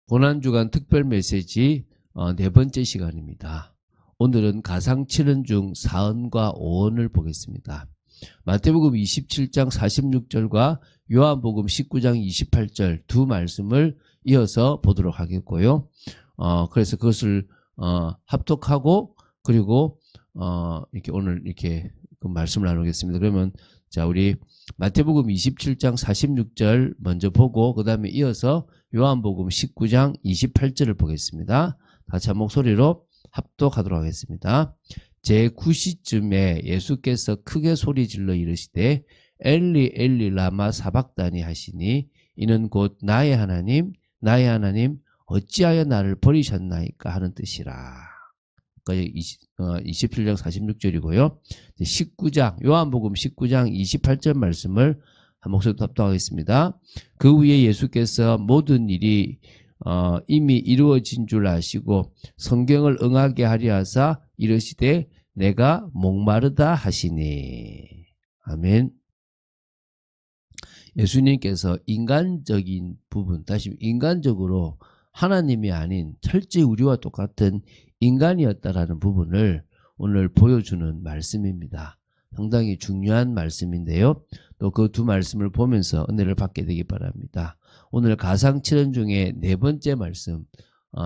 고난주간 특별 메시지 네 번째 시간입니다. 오늘은 가상 7원 중 4원과 5원을 보겠습니다. 마태복음 27장 46절과 요한복음 19장 28절 두 말씀을 이어서 보도록 하겠고요. 그래서 그것을 합독하고 그리고 이렇게 오늘 이렇게 그 말씀을 나누겠습니다. 그러면 자, 우리 마태복음 27장 46절 먼저 보고 그 다음에 이어서 요한복음 19장 28절을 보겠습니다. 같이 한 목소리로 합독하도록 하겠습니다. 제9시쯤에 예수께서 크게 소리질러 이르시되 엘리 엘리 라마 사박다니 하시니 이는 곧 나의 하나님 나의 하나님 어찌하여 나를 버리셨나이까 하는 뜻이라. 27장 46절이고요. 19장 요한복음 19장 28절 말씀을 한 목소리로 합독하겠습니다. 그 후에 예수께서 모든 일이 이미 이루어진 줄 아시고 성경을 응하게 하려 하사 이르시되 내가 목마르다 하시니. 아멘. 예수님께서 인간적인 부분, 다시 인간적으로 하나님이 아닌 철저히 우리와 똑같은 인간이었다라는 부분을 오늘 보여주는 말씀입니다. 상당히 중요한 말씀인데요. 또 그 두 말씀을 보면서 은혜를 받게 되기 바랍니다. 오늘 가상 7원 중에 네 번째 말씀,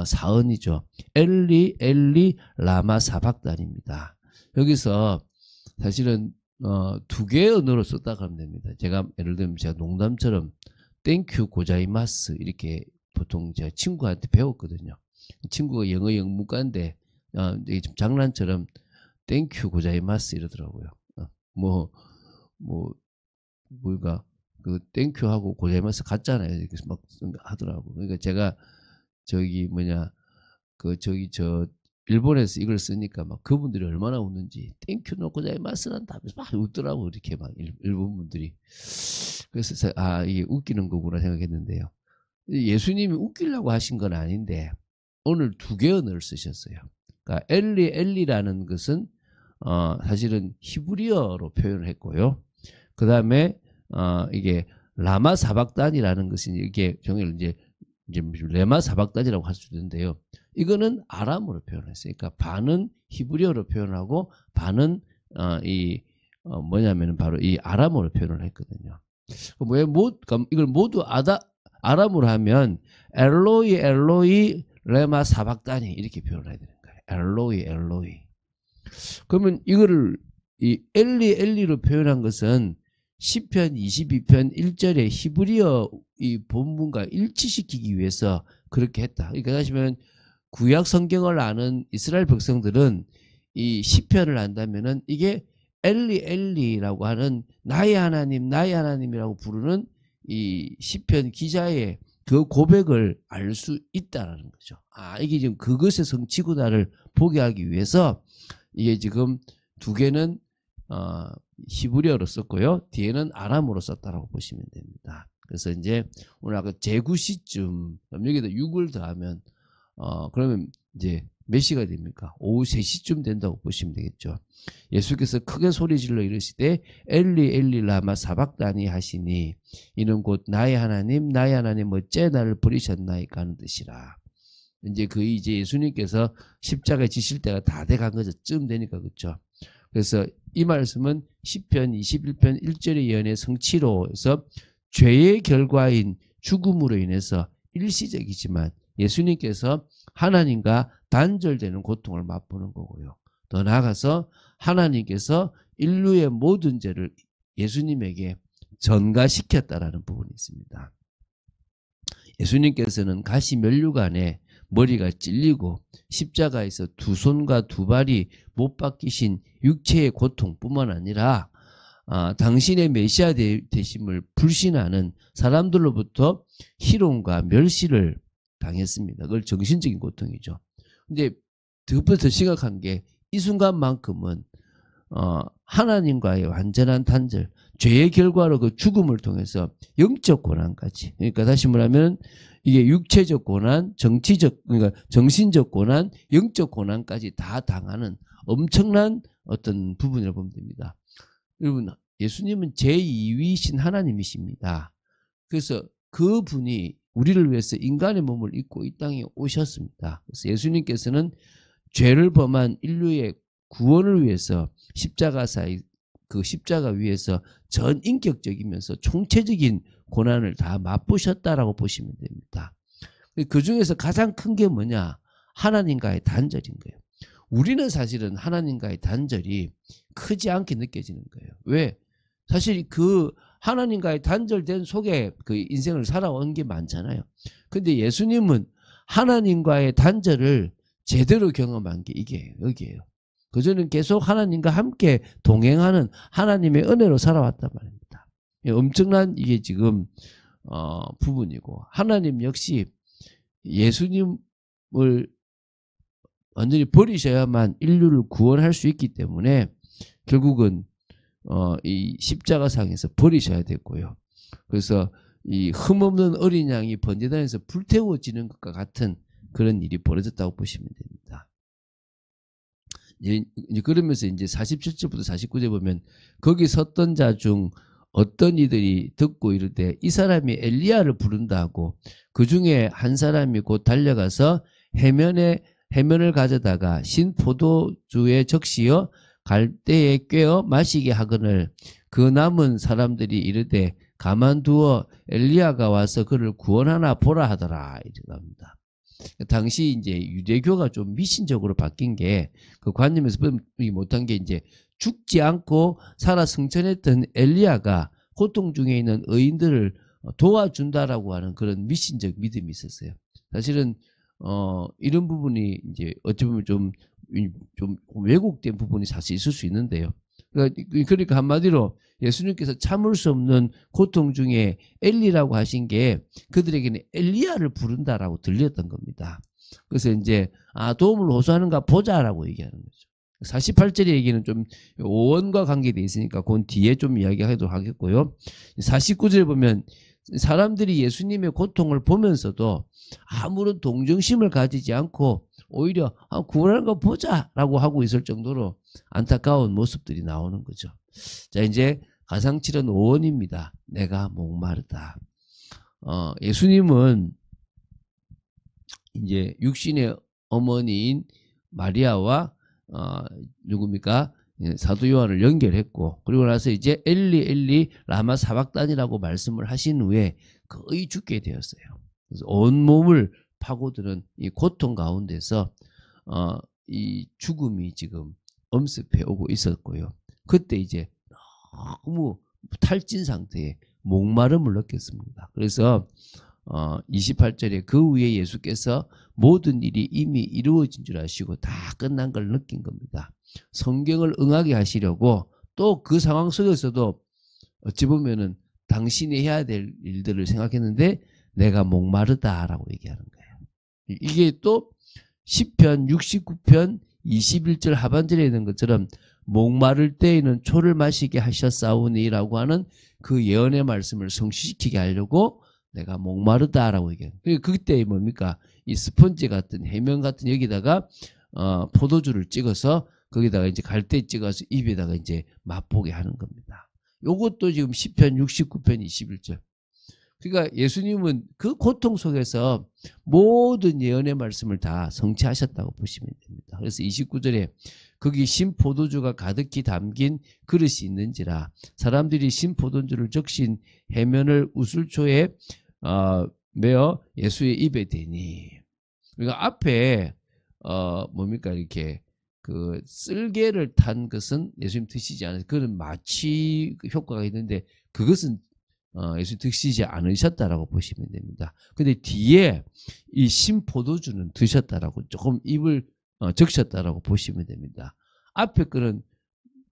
사언이죠. 엘리 엘리 라마 사박단입니다. 여기서 사실은 두 개의 언어로 썼다고 하면 됩니다. 제가 예를 들면 제가 농담처럼 땡큐 고자이마스 이렇게 보통 제가 친구한테 배웠거든요. 친구가 영어 영문과인데 이게 좀 장난처럼 땡큐 고자이마스 이러더라고요. 뭐가 그 땡큐 하고 고자이마스 같잖아요. 이렇게 막 하더라고. 그러니까 제가 일본에서 이걸 쓰니까 막 그분들이 얼마나 웃는지 땡큐 노 고자이마스란 답에서 막 웃더라고. 이렇게 막 일본 분들이. 그래서 이게 웃기는 거구나 생각했는데요. 예수님이 웃기려고 하신 건 아닌데 오늘 두 개의 언어를 쓰셨어요. 그러니까 엘리라는 것은 사실은 히브리어로 표현을 했고요. 그 다음에 이게 라마 사박단이라는 것이 이게 정말 이제 레마 사박단이라고 할 수도 있는데요. 이거는 아람어로 표현했어요. 그러니까 반은 히브리어로 표현하고 반은 뭐냐면은 바로 이 아람어로 표현을 했거든요. 이걸 모두 아람어로 하면 엘로이 엘로이 레마 사박단이 이렇게 표현해야 되는 거예요. 엘로이 엘로이. 그러면 이거를 이 엘리로 표현한 것은 시편 22편 1절에 히브리어 이 본문과 일치시키기 위해서 그렇게 했다. 그러니까 하시면 구약 성경을 아는 이스라엘 백성들은 이 시편을 안다면은 이게 엘리라고 하는 나의 하나님 나의 하나님이라고 부르는 이 시편 기자의 그 고백을 알 수 있다라는 거죠. 이게 지금 그것의 성취구나를 보게 하기 위해서 이게 지금 두 개는 히브리어로 썼고요. 뒤에는 아람어로 썼다라고 보시면 됩니다. 그래서 이제 오늘 아까 제9시쯤 여기다 6을 더하면 그러면 이제 몇 시가 됩니까? 오후 3시쯤 된다고 보시면 되겠죠. 예수께서 크게 소리질러 이르시되 엘리 엘리 라마 사박다니 하시니 이는 곧 나의 하나님 나의 하나님 어째 나를 버리셨나이까 하는 뜻이라. 이제 예수님께서 십자가에 지실 때가 다 돼간 거죠. 쯤 되니까. 그렇죠. 그래서 이 말씀은 시편 21편 1절의 예언의 성취로 해서 죄의 결과인 죽음으로 인해서 일시적이지만 예수님께서 하나님과 단절되는 고통을 맛보는 거고요. 더 나아가서 하나님께서 인류의 모든 죄를 예수님에게 전가시켰다라는 부분이 있습니다. 예수님께서는 가시 면류관에 머리가 찔리고 십자가에서 두 손과 두 발이 못 박히신 육체의 고통뿐만 아니라 당신의 메시아 되심을 불신하는 사람들로부터 희롱과 멸시를 당했습니다. 그걸 정신적인 고통이죠. 근데 더 심각한 게 이 순간만큼은 하나님과의 완전한 단절, 죄의 결과로 그 죽음을 통해서 영적 고난까지, 그러니까 다시 말하면 이게 육체적 고난, 그러니까 정신적 고난, 영적 고난까지 다 당하는 엄청난 어떤 부분이라고 보면 됩니다. 여러분, 예수님은 제2위이신 하나님이십니다. 그래서 그분이 우리를 위해서 인간의 몸을 입고 이 땅에 오셨습니다. 그래서 예수님께서는 죄를 범한 인류의 구원을 위해서 그 십자가 위에서 전 인격적이면서 총체적인 고난을 다 맛보셨다라고 보시면 됩니다. 그 중에서 가장 큰 게 뭐냐? 하나님과의 단절인 거예요. 우리는 사실은 하나님과의 단절이 크지 않게 느껴지는 거예요. 왜? 사실 그 하나님과의 단절된 속에 그 인생을 살아온 게 많잖아요. 근데 예수님은 하나님과의 단절을 제대로 경험한 게 이게 여기에요. 그전엔 계속 하나님과 함께 동행하는 하나님의 은혜로 살아왔단 말입니다. 엄청난 이게 지금 부분이고, 하나님 역시 예수님을 완전히 버리셔야만 인류를 구원할 수 있기 때문에 결국은 이 십자가상에서 버리셔야 됐고요. 그래서 이 흠없는 어린 양이 번제단에서 불태워지는 것과 같은 그런 일이 벌어졌다고 보시면 됩니다. 이제 그러면서 이제 47절부터 49절 보면 거기 섰던 자 중 어떤 이들이 듣고 이르되 이 사람이 엘리야를 부른다 하고 그 중에 한 사람이 곧 달려가서 해면을 가져다가 신 포도주에 적시어 갈대에 꿰어 마시게 하거늘 그 남은 사람들이 이르되 가만두어 엘리야가 와서 그를 구원하나 보라 하더라 이렇게 합니다. 당시 이제 유대교가 좀 미신적으로 바뀐 게 그 관념에서 못한 게 이제 죽지 않고 살아 승천했던 엘리야가 고통 중에 있는 의인들을 도와준다라고 하는 그런 미신적 믿음이 있었어요. 사실은 이런 부분이 이제 어찌 보면 좀 왜곡된 부분이 사실 있을 수 있는데요. 그러니까 한마디로 예수님께서 참을 수 없는 고통 중에 엘리라고 하신 게 그들에게는 엘리야를 부른다라고 들렸던 겁니다. 그래서 이제 도움을 호소하는가 보자라고 얘기하는 거죠. 48절의 얘기는 좀 오원과 관계되어 있으니까 그건 뒤에 좀 이야기하도록 하겠고요. 49절에 보면 사람들이 예수님의 고통을 보면서도 아무런 동정심을 가지지 않고 오히려 구원하는 거 보자라고 하고 있을 정도로 안타까운 모습들이 나오는 거죠. 자, 이제 가상칠은 5원입니다. 내가 목마르다. 예수님은 이제 육신의 어머니인 마리아와 누굽니까? 사도 요한을 연결했고, 그리고 나서 이제 엘리 라마 사박단이라고 말씀을 하신 후에 거의 죽게 되었어요. 그래서 온몸을 파고드는 이 고통 가운데서 이 죽음이 지금 엄습해 오고 있었고요. 그때 이제 너무 탈진 상태에 목마름을 느꼈습니다. 그래서 28절에 그 후에 예수께서 모든 일이 이미 이루어진 줄 아시고 다 끝난 걸 느낀 겁니다. 성경을 응하게 하시려고 또 그 상황 속에서도 어찌 보면은 당신이 해야 될 일들을 생각했는데 내가 목마르다라고 얘기하는 거예요. 이게 또 시편 69편 21절 하반절에 있는 것처럼 목마를 때에는 초를 마시게 하셨사오니라고 하는 그 예언의 말씀을 성취시키게 하려고 내가 목마르다라고 얘기해요. 그때 뭡니까? 이 스펀지 같은 해면 같은 여기다가 포도주를 찍어서 거기다가 이제 갈대 찍어서 입에다가 이제 맛보게 하는 겁니다. 요것도 지금 시편 69편 21절. 그러니까 예수님은 그 고통 속에서 모든 예언의 말씀을 다 성취하셨다고 보시면 됩니다. 그래서 29절에 거기 신포도주가 가득히 담긴 그릇이 있는지라 사람들이 신포도주를 적신 해면을 우슬초에 메어 예수의 입에 대니. 그러니까 앞에 뭡니까 이렇게 그 쓸개를 탄 것은 예수님 드시지 않아서 그런 마취 효과가 있는데 그것은 예수님 드시지 않으셨다라고 보시면 됩니다. 근데 뒤에 이 신포도주는 드셨다라고 조금 입을 적셨다라고 보시면 됩니다. 앞에 거는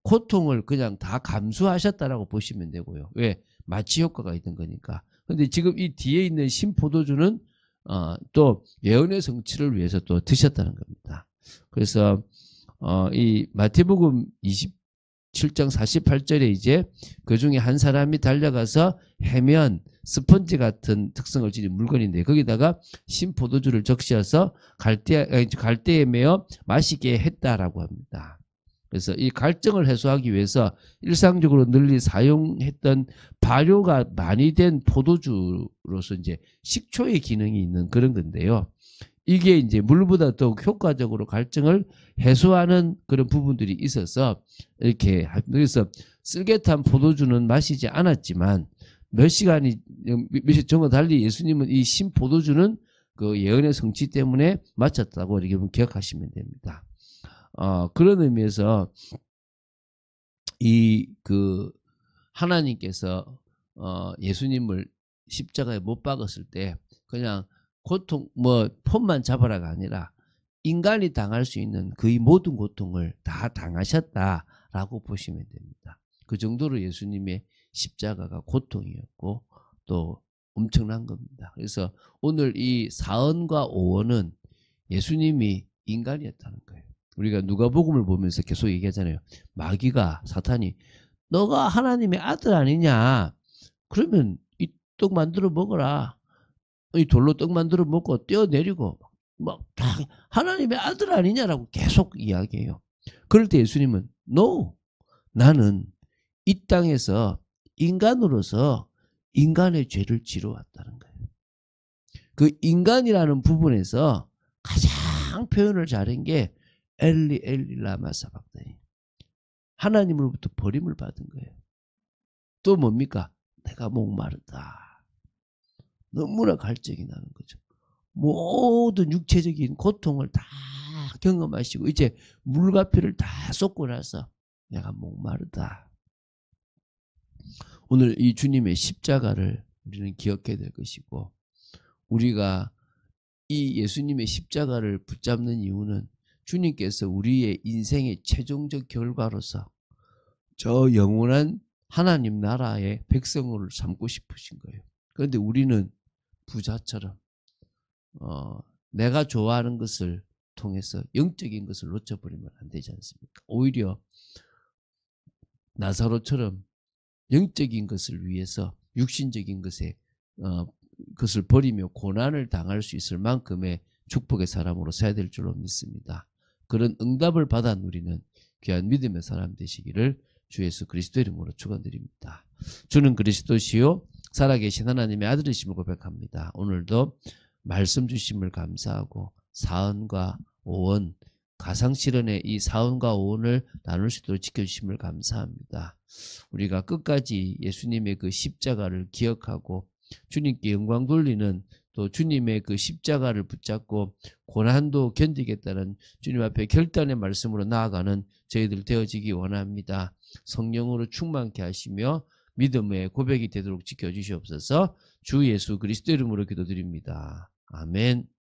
고통을 그냥 다 감수하셨다라고 보시면 되고요. 왜? 마취 효과가 있는 거니까. 근데 지금 이 뒤에 있는 신포도주는 또 예언의 성취를 위해서 또 드셨다는 겁니다. 그래서 이 마태복음 27장 48절에 이제 그 중에 한 사람이 달려가서 해면 스펀지 같은 특성을 지닌 물건인데 거기다가 신포도주를 적셔서 갈대에 메어 마시게 했다라고 합니다. 그래서 이 갈증을 해소하기 위해서 일상적으로 널리 사용했던 발효가 많이 된 포도주로서 이제 식초의 기능이 있는 그런 건데요. 이게 이제 물보다 더 효과적으로 갈증을 해소하는 그런 부분들이 있어서 이렇게 그래서 쓸개탄 포도주는 마시지 않았지만 몇십 전과 달리 예수님은 이 신포도주는 그 예언의 성취 때문에 마쳤다고 이렇게 기억하시면 됩니다. 그런 의미에서 이 그 하나님께서 예수님을 십자가에 못 박았을 때 그냥 고통 뭐 폰만 잡아라가 아니라 인간이 당할 수 있는 거의 모든 고통을 다 당하셨다라고 보시면 됩니다. 그 정도로 예수님의 십자가가 고통이었고 또 엄청난 겁니다. 그래서 오늘 이 사언과 오언은 예수님이 인간이었다는 거예요. 우리가 누가복음을 보면서 계속 얘기하잖아요. 마귀가 사탄이 너가 하나님의 아들 아니냐? 그러면 이 떡 만들어 먹어라. 이 돌로 떡 만들어 먹고 떼어내리고 막 다 하나님의 아들 아니냐라고 계속 이야기해요. 그럴 때 예수님은 No, 나는 이 땅에서 인간으로서 인간의 죄를 지러 왔다는 거예요. 그 인간이라는 부분에서 가장 표현을 잘한 게 엘리 엘리 라마 사박다니, 하나님으로부터 버림을 받은 거예요. 또 뭡니까? 내가 목마르다. 너무나 갈증이 나는 거죠. 모든 육체적인 고통을 다 경험하시고 이제 물과 피를 다 쏟고 나서 내가 목마르다. 오늘 이 주님의 십자가를 우리는 기억해야 될 것이고, 우리가 이 예수님의 십자가를 붙잡는 이유는 주님께서 우리의 인생의 최종적 결과로서 저 영원한 하나님 나라의 백성을 삼고 싶으신 거예요. 그런데 우리는 부자처럼 내가 좋아하는 것을 통해서 영적인 것을 놓쳐버리면 안 되지 않습니까? 오히려 나사로처럼 영적인 것을 위해서 육신적인 것을 버리며 고난을 당할 수 있을 만큼의 축복의 사람으로 살아야 될 줄로 믿습니다. 그런 응답을 받아 누리는 귀한 믿음의 사람 되시기를 주 예수 그리스도 이름으로 축원드립니다. 주는 그리스도시요 살아계신 하나님의 아들이심을 고백합니다. 오늘도 말씀 주심을 감사하고 사언과 오언, 가상실현의 이 사언과 오언을 나눌 수 있도록 지켜주심을 감사합니다. 우리가 끝까지 예수님의 그 십자가를 기억하고 주님께 영광 돌리는, 또 주님의 그 십자가를 붙잡고 고난도 견디겠다는 주님 앞에 결단의 말씀으로 나아가는 저희들 되어지기 원합니다. 성령으로 충만케 하시며 믿음의 고백이 되도록 지켜주시옵소서. 주 예수 그리스도 이름으로 기도드립니다. 아멘.